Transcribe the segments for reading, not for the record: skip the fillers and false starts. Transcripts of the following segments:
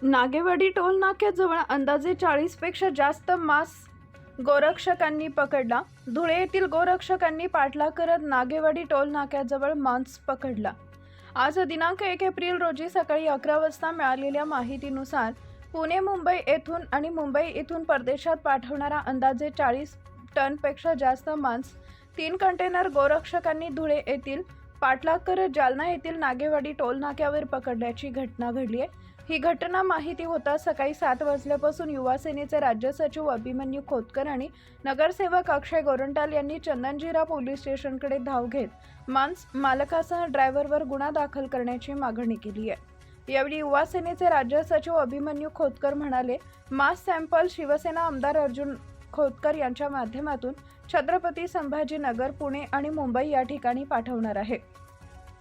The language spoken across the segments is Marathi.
नागेवाडी टोल नाक्याजवळ अंदाजे 40 पेक्षा जास्त मास गोरक्षकांनी पकडला। धुळे येथील गोरक्षकांनी पाठलाग करत नागेवाडी टोल नाक्याजवळ मांस पकडला। आज दिनांक 1 एप्रिल रोजी सकाळी 11 वाजता मिळालेल्या माहितीनुसार पुणे मुंबई येथून आणि मुंबई येथून परदेशात पाठवणारा अंदाजे 40 टनपेक्षा जास्त मांस 3 कंटेनर गोरक्षकांनी धुळे येथील पाठलाग करत जालना येथील नागेवाडी टोल नाक्यावर पकडल्याची घटना घडली आहे। ही घटना माहिती होता सकाळी 7 वाजल्यापासून युवा सेनेचे राज्य सचिव अभिमन्यू खोतकर आणि नगरसेवक अक्षय गोरंट्याल यांनी चंदनजीरा पोलीस स्टेशनकडे धाव घेत मांस मालकासह ड्रायव्हरवर गुन्हा दाखल करण्याची मागणी केली आहे। यावेळी युवा सेनेचे राज्य सचिव अभिमन्यू खोतकर म्हणाले, मांस सॅम्पल शिवसेना आमदार अर्जुन खोतकर यांच्या माध्यमातून छत्रपती संभाजीनगर, पुणे आणि मुंबई या ठिकाणी पाठवणार आहे।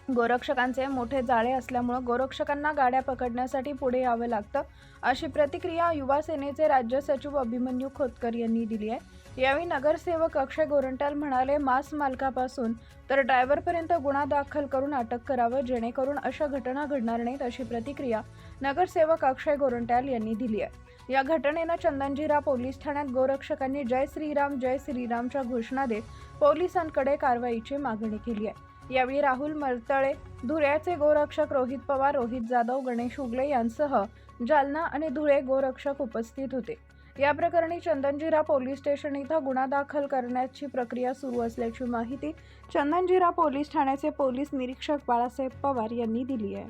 गोरक्षकांचे मोठे जाळे असल्यामुळे गोरक्षकांना गाड्या पकडण्यासाठी पुढे यावं लागतं, अशी प्रतिक्रिया युवा सेनेचे राज्य सचिव अभिमन्यू खोतकर यांनी दिली आहे। यावेळी नगरसेवक अक्षय गोरंट्याल म्हणाले, मांस मालकापासून तर ड्रायव्हरपर्यंत गुन्हा दाखल करून अटक करावं, जेणेकरून अशा घटना घडणार नाहीत, अशी प्रतिक्रिया नगरसेवक अक्षय गोरंट्याल यांनी दिली आहे। या घटनेनं चंदनजीरा पोलीस ठाण्यात गोरक्षकांनी जय श्रीरामच्या घोषणा देत पोलिसांकडे कारवाईची मागणी केली आहे। यावेळी राहुल मरतळे, धुळ्याचे गोरक्षक रोहित पवार, रोहित जाधव, गणेश उगले यांसह जालना आणि धुळे गोरक्षक उपस्थित होते। या प्रकरणी चंदनजीरा पोलीस स्टेशन इथं गुन्हा दाखल करण्याची प्रक्रिया सुरू असल्याची माहिती चंदनजीरा पोलीस ठाण्याचे पोलीस निरीक्षक बाळासाहेब पवार यांनी दिली आहे।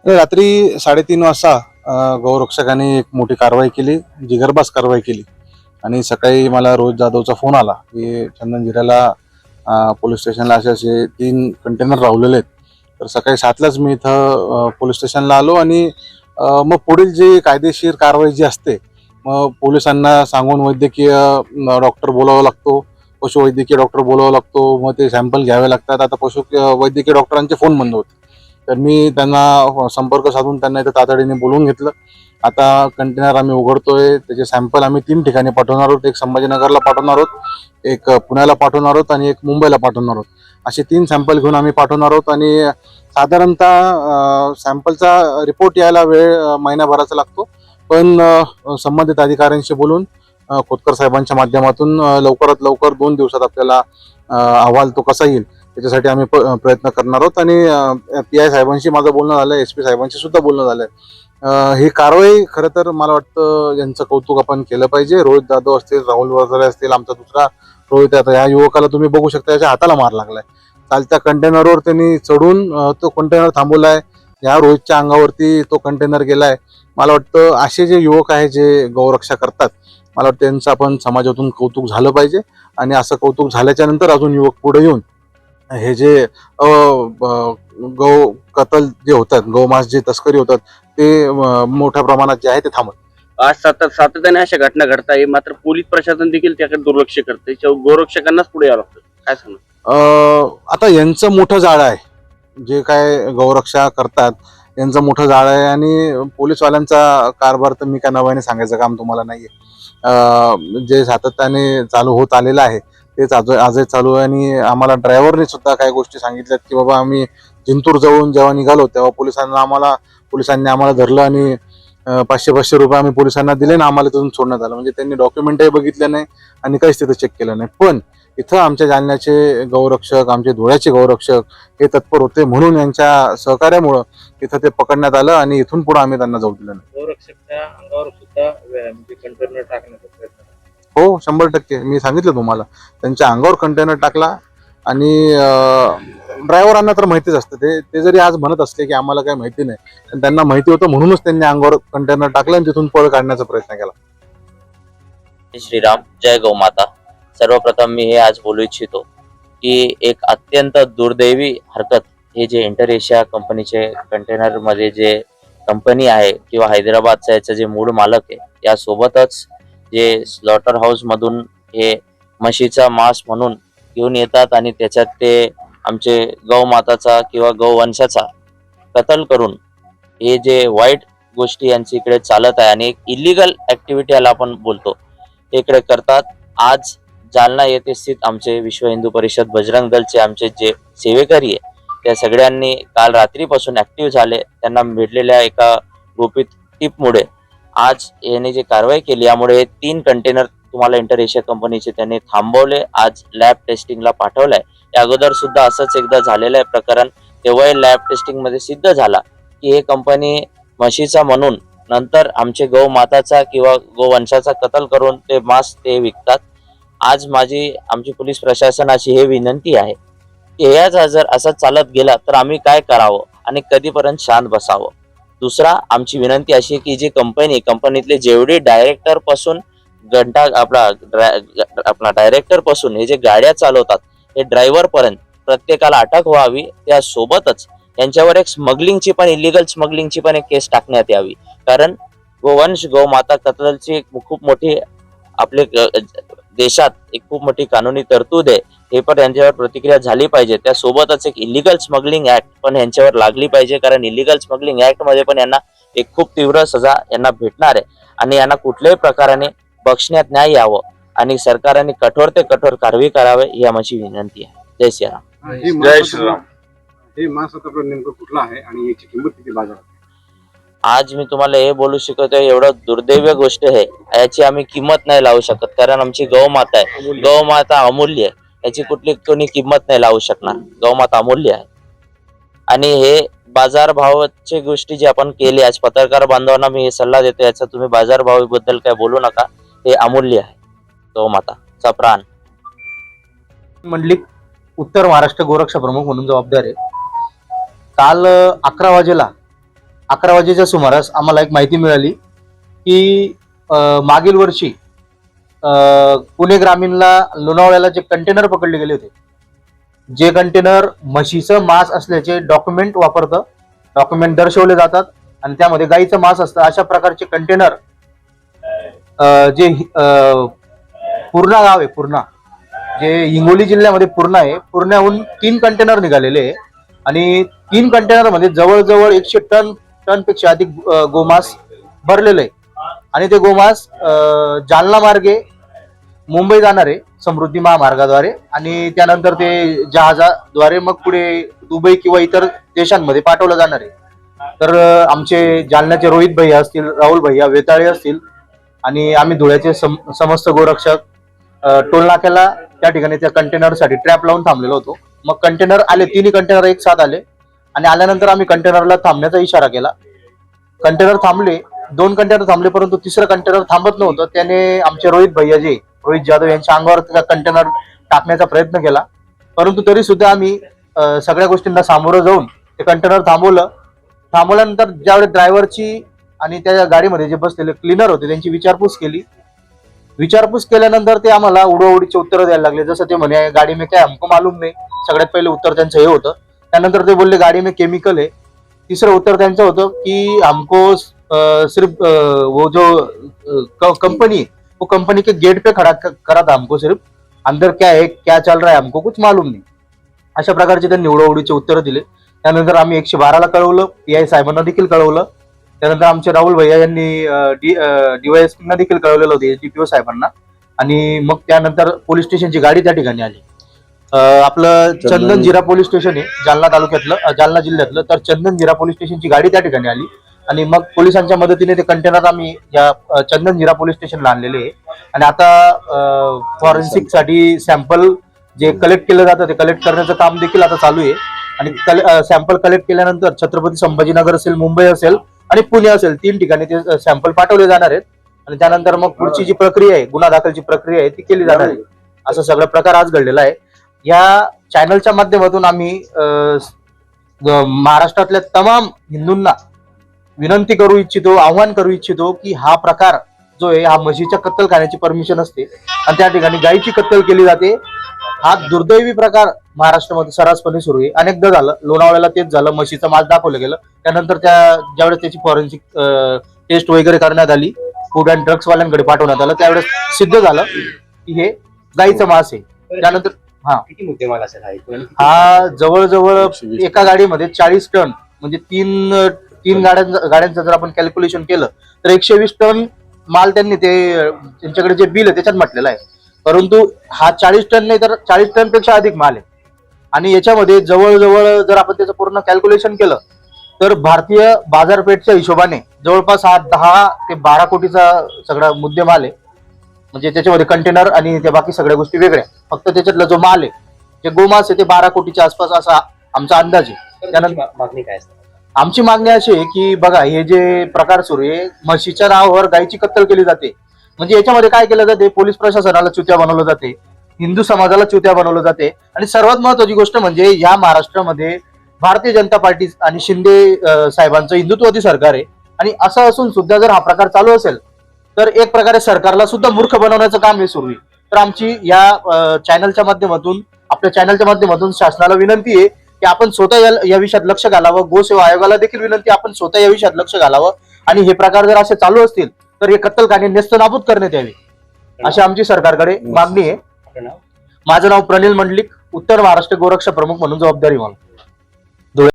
रात्री 3:30 वाजता गौरक्षकांनी एक मोठी कारवाई केली, जिगरबाज कारवाई केली आणि सकाळी मला रोहित जाधवचा फोन आला की चंदनजीराला पोलीस स्टेशनला असे 3 कंटेनर राहुलेले आहेत। तर सकाळी 7लाच मी इथं पोलीस स्टेशनला आलो आणि मग पुढील जी कायदेशीर कारवाई जी असते, मग पोलिसांना सांगून वैद्यकीय डॉक्टर बोलावा लागतो, पशुवैद्यकीय डॉक्टर बोलावा लागतो, मग ते सॅम्पल घ्यावे लागतात। आता वैद्यकीय डॉक्टरांचे फोन बंद होते, तर मी त्यांना संपर्क साधून त्यांना इथं तातडीने बोलवून घेतलं। आता कंटेनर आम्ही उघडतोय, त्याचे सॅम्पल आम्ही 3 ठिकाणी पाठवणार आहोत। एक संभाजीनगरला पाठवणार आहोत, एक पुण्याला पाठवणार आहोत आणि एक मुंबईला पाठवणार आहोत। असे 3 सॅम्पल घेऊन आम्ही पाठवणार आहोत आणि साधारणतः सॅम्पलचा रिपोर्ट यायला वेळ महिनाभराचा लागतो, पण संबंधित अधिकाऱ्यांशी बोलून खोतकर साहेबांच्या माध्यमातून लवकरात लवकर 2 दिवसात आपल्याला अहवाल तो कसा येईल त्याच्यासाठी आम्ही प्रयत्न करणार आहोत। आणि PI साहेबांशी माझं बोलणं झालंय, SP साहेबांशी सुद्धा बोलणं झालंय। ही कारवाई खरं तर मला वाटतं यांचं कौतुक आपण केलं पाहिजे। रोहित जाधव असतील, राहुल वरदळे असतील, आमचा दुसरा रोहित, आता या युवकाला तुम्ही बघू शकता याच्या हाताला मार लागलाय। चालत्या कंटेनरवर त्यांनी चढून तो कंटेनर थांबवलाय, या रोहितच्या अंगावरती तो कंटेनर गेलाय। मला वाटतं असे जे युवक आहे जे गौरक्षा करतात, मला वाटतं त्यांचं आपण समाजातून कौतुक झालं पाहिजे आणि असं कौतुक झाल्याच्या नंतर अजून युवक पुढे येऊन हे जे गौ कत्तल जे होतात, गौमांस जे तस्करी होतात ते मोठ्या प्रमाणात जे आहे ते थांबत। आज सातत्याने अशा घटना घडत आहे, मात्र पोलीस प्रशासन देखील त्याकडे दुर्लक्ष करते। गोरक्षकांनाच पुढे यावं लागतं, काय सांगणार? आता यांचं मोठं जाळं आहे, जे काय गौरक्षा करतात यांचं मोठं जाळं आहे आणि पोलीसवाल्यांचा कारभार तर मी काय नव्याने सांगायचं काम तुम्हाला नाहीये। जे सातत्याने चालू होत आलेलं आहे तेच आजही चालू आहे आणि आम्हाला ड्रायव्हरने सुद्धा काही गोष्टी सांगितल्यात की बाबा आम्ही जिंतूर जवळून जेव्हा निघालो तेव्हा पोलिसांनी आम्हाला धरलं आणि 500 रुपये आम्ही पोलिसांना दिले ना, आम्हाला तिथून सोडण्यात आलं। म्हणजे त्यांनी डॉक्युमेंटही बघितले नाही आणि काहीच तिथं चेक केलं नाही। पण इथं आमच्या जालन्याचे गौरक्षक, आमचे धुळ्याचे गौरक्षक हे तत्पर होते, म्हणून यांच्या सहकार्यामुळं इथं ते पकडण्यात आलं आणि इथून पुढे आम्ही त्यांना जाऊ दिलं नाही। गौरक्षकच्या अंगावर सुद्धा म्हणजे कंटेनर टाकण्याचा प्रयत्न, हो 100% मी सांगितलं तुम्हाला, त्यांच्या अंगावर कंटेनर टाकला आणि ड्रायव्हरांना तर माहितीच असतं, ते जरी आज म्हणत असले की आम्हाला काही माहिती नाही, पण त्यांना माहिती होतं म्हणूनच त्यांनी अंगावर कंटेनर टाकलं आणि तिथून पळ काढण्याचा प्रयत्न केला। जय श्रीराम, जय गौमाता। सर्वप्रथम मी हे आज बोलू इच्छितो की एक अत्यंत दुर्दैवी हरकत, हे जे इंटर एशिया कंपनीचे कंटेनर मध्ये जे कंपनी आहे किंवा हैदराबादचा याचा जे मूळ मालक आहे, यासोबतच जे स्लॉटर हाऊस मधून हे म्हशीचा मांस म्हणून घेऊन येतात आणि त्याच्यात ते आमचे गौमाताचा किंवा गौवंशाचा कत्ल करून हे जे वाईट गोष्टी यांची इकडे चालत आहे आणि एक इलिगल ऍक्टिव्हिटी याला आपण बोलतो, इकडे करतात। आज जालना येथे स्थित आमचे विश्व हिंदू परिषद बजरंग दलचे आमचे जे सेवेकरी आहे त्या सगळ्यांनी काल रात्रीपासून ऍक्टिव्ह झाले। त्यांना भेटलेल्या एका गुपित टीपमुळे आज याने जी कारवाई केली यामुळे हे 3 कंटेनर तुम्हाला इंटर एशिया कंपनीचे त्यांनी थांबवले, आज लॅब टेस्टिंगला पाठवलंय. या अगोदर सुद्धा असंच एकदा झालेलं आहे प्रकरण. तेव्हा लॅब टेस्टिंग मध्ये सिद्ध झाला की हे कंपनी म्हशीचा म्हणून नंतर आमचे गौमाताचा किंवा गोवंशाचा कत्ल करून ते मांस ते विकतात. आज आमची पोलीस प्रशासनाची हे विनंती आहे की याच जर असं चालत गेला तर आम्ही काय करावं आणि कधीपर्यंत शांत बसावं. दुसरा आमची विनंती अशी आहे की जी कंपनीतले जेवढे डायरेक्टर पासून आपला डायरेक्टर पासून हे जे गाड्या चालवतात हे ड्रायव्हर पर्यंत प्रत्येकाला अटक व्हावी. त्यासोबतच यांच्यावर एक इलिगल स्मगलिंगची पण एक केस टाकण्यात यावी. कारण गोवंश गोमाता कत्लची खूप मोठी आपले देशात एक खूप मोठी कानूनी तरतूद आहे. हे पण यांच्यावर प्रतिक्रिया झाली पाहिजे. त्यासोबतच एक इलिगल स्मगलिंग ऍक्ट पण यांच्यावर लागली पाहिजे. कारण इलिगल स्मगलिंग ऍक्ट मध्ये पण यांना एक खूप तीव्र सजा यांना भेटणार आहे आणि यांना कुठल्याही प्रकाराने बक्षण्यात नाही यावं आणि सरकारने कठोर ते कठोर कारवाई करावे ही आमची विनंती आहे. जय श्रीराम. जय श्रीराम. हे मांस आता नेमकं कुठलं आहे आणि याची किंमत किती बाजारात? आज मी तुम्हाला हे बोलू शकतोय, एवढं दुर्दैवी गोष्ट आहे, याची आम्ही किंमत नाही लावू शकत. कारण आमची गौमाता आहे, गौमाता अमूल्य आहे, याची कुठली कोणी किंमत नाही लावू शकणार. गौमाता अमूल्य आहे आणि हे बाजारभावाची गोष्टी जी आपण केली, आज पत्रकार बांधवांना मी हे सल्ला देतो, याचा तुम्ही बाजारभावाबद्दल काय बोलू नका. हे अमूल्य आहे, गौमाताचा प्राण. मंडलिक उत्तर महाराष्ट्र गोरक्षा प्रमुख म्हणून जबाबदार आहे. काल 11 वाजेच्या सुमारास आम्हाला एक माहिती मिळाली की मागील वर्षी पुणे ग्रामीणला लोणावळ्याला जे कंटेनर पकडले गेले होते, जे कंटेनर म्हशीचं मांस असल्याचे डॉक्युमेंट दर्शवले जातात आणि त्यामध्ये गाईचं मांस असतं, अशा प्रकारचे कंटेनर जे पूर्णा गाव आहे, पूर्णा जे हिंगोली जिल्ह्यामध्ये पूर्णा आहे, पूर्ण्याहून 3 कंटेनर निघालेले आहे आणि 3 कंटेनर मध्ये जवळजवळ 100 टन पेक्षा अधिक गोमांस भरलेलं आहे आणि ते गोमांस जालना मार्गे मुंबई जाणार आहे समृद्धी महामार्गाद्वारे आणि त्यानंतर ते जहाजाद्वारे मग पुढे दुबई किंवा इतर देशांमध्ये पाठवलं जाणार आहे. तर आमचे जालन्याचे रोहित भैया असतील, राहुल भैया वेताळे असतील आणि आम्ही धुळ्याचे समस्त गोरक्षक टोल नाक्याला त्या ठिकाणी त्या कंटेनरसाठी ट्रॅप लावून थांबलेलो होतो. मग कंटेनर आले, 3 कंटेनर एक साथ आले आणि आल्यानंतर आम्ही कंटेनरला थांबण्याचा इशारा केला. कंटेनर थांबले, 2 कंटेनर थांबले, परंतु 3रं कंटेनर थांबत नव्हतं. त्याने आमचे रोहित जाधव यांच्या अंगावर कंटेनर टाकण्याचा प्रयत्न केला, परंतु तरी सुद्धा आम्ही सगळ्या गोष्टींना सामोरं जाऊन ते कंटेनर थांबवल्यानंतर ज्यावेळेस ड्रायव्हरची आणि त्या गाडीमध्ये जे बसलेले क्लीनर होते त्यांची विचारपूस केल्यानंतर ते आम्हाला उडवाउडीचे उत्तर द्यायला लागले. जसं ते म्हणे गाडी में काय हमको मालूम नाही, सगळ्यात पहिले उत्तर त्यांचं हे होतं. त्यानंतर ते बोलले गाडी में केमिकल है. 3रं उत्तर त्यांचं होतं की हमको सिर्फ वो जो कंपनी है वो कंपनी के गेट पे खड़ा करा था, हमको सिर्फ अंदर क्या है क्या चल रहा है हमको कुछ मालूम नहीं. अशा प्रकारचे त्यांनी उडवाउडीचे उत्तर दिले. त्यानंतर आम्ही 112ला कळवलं, PI साहेबांना देखील कळवलं. त्यानंतर आमचे राहुल भैया यांनी DYSP देखील कळवलेलं होतं, SDPO साहेबांना. आणि मग त्यानंतर पोलीस स्टेशनची गाडी त्या ठिकाणी आली. आपलं चंदनजिरा पोलीस स्टेशन आहे जालना तालुक्यातलं, जालना जिल्ह्यातलं. तर चंदनजिरा पोलीस स्टेशनची गाडी त्या ठिकाणी आली आणि मग पोलिसांच्या मदतीने ते कंटेनर आम्ही या चंदनजिरा पोलीस स्टेशनला आणलेले आहे आणि आता फॉरेन्सिक साठी सॅम्पल जे कलेक्ट केलं जातं ते कलेक्ट करण्याचं काम देखील आता चालू आहे आणि सॅम्पल कलेक्ट केल्यानंतर छत्रपती संभाजीनगर असेल, मुंबई असेल आणि पुणे असेल, 3 ठिकाणी ते सॅम्पल पाठवले जाणार आहेत आणि त्यानंतर मग पुढची जी प्रक्रिया आहे, गुन्हा दाखलची प्रक्रिया आहे, ती केली जाणार आहे. असा सगळा प्रकार आज घडलेला आहे. या चॅनलच्या माध्यमातून आम्ही महाराष्ट्रातल्या तमाम हिंदूंना विनंती करू इच्छितो, आव्हान करू इच्छितो की हा प्रकार जो आहे हा म्हशीच्या कत्तल खाण्याची परमिशन असते आणि त्या ठिकाणी गायीची कत्तल केली जाते. हा दुर्दैवी प्रकार महाराष्ट्रामध्ये सर्रासपणे सुरू आहे. अनेकदा झालं, लोणावळ्याला तेच झालं, म्हशीचं मांस दाखवलं गेलं. त्यानंतर ज्यावेळेस त्याची फॉरेन्सिक टेस्ट वगैरे करण्यात आली, फूड अँड ड्रग्स वाल्यांकडे पाठवण्यात आलं, त्यावेळेस सिद्ध झालं की हे गायीचं मांस आहे. त्यानंतर किती मुद्देमाल असेल हा जवळजवळ एका गाडीमध्ये 40 टन म्हणजे तीन गाड्यांचं जर आपण कॅल्क्युलेशन केलं तर 120 टन माल त्यांनी त्यांच्याकडे जे बिल आहे त्याच्यात म्हटलेलं आहे. परंतु हा 40 टन नाही तर 40 टन पेक्षा अधिक माल आहे आणि याच्यामध्ये जवळजवळ जर आपण त्याचं पूर्ण कॅल्क्युलेशन केलं तर भारतीय बाजारपेठच्या हिशोबाने जवळपास हा 10 ते 12 कोटीचा सगळा मुद्देमाल आहे. म्हणजे त्याच्यामध्ये कंटेनर आणि त्या बाकी सगळ्या गोष्टी वेगळ्या. फक्त त्याच्यातला जो माल आहे, जे गोमांस आहे, ते 12 कोटीच्या आसपास असा आमचा अंदाज आहे. त्यानंतर मागणी काय असते? आमची मागणी अशी आहे की बघा, हे जे प्रकार सुरू आहे, म्हशीच्या नावावर गायची कत्तल केली जाते. म्हणजे याच्यामध्ये काय केलं जाते, पोलीस प्रशासनाला चुत्या बनवलं जाते, हिंदू समाजाला चुत्या बनवलं जाते, आणि सर्वात महत्वाची गोष्ट म्हणजे या महाराष्ट्रामध्ये भारतीय जनता पार्टी आणि शिंदे साहेबांचं हिंदुत्ववादी सरकार आहे. आणि असं असून सुद्धा जर हा प्रकार चालू असेल तर एक प्रकारे सरकारला सुद्धा मूर्ख बनवण्याचं काम हे सुरू आहे. तर आमची या चॅनलच्या माध्यमातून, आपल्या चॅनलच्या माध्यमातून शासनाला विनंती आहे की आपण स्वतः या विषयात लक्ष घालावं. गोसेवा आयोगाला देखील विनंती, आपण स्वतः या विषयात लक्ष घालावं आणि हे प्रकार जर असे चालू असतील तर हे कत्तलखाने नेस्तनाबूत करण्यात यावे, अशी आमची सरकारकडे मागणी आहे. आपलं नाव? माझं नाव प्रनिल मंडलिक, उत्तर महाराष्ट्र गोरक्षा प्रमुख म्हणून जबाबदारी मला.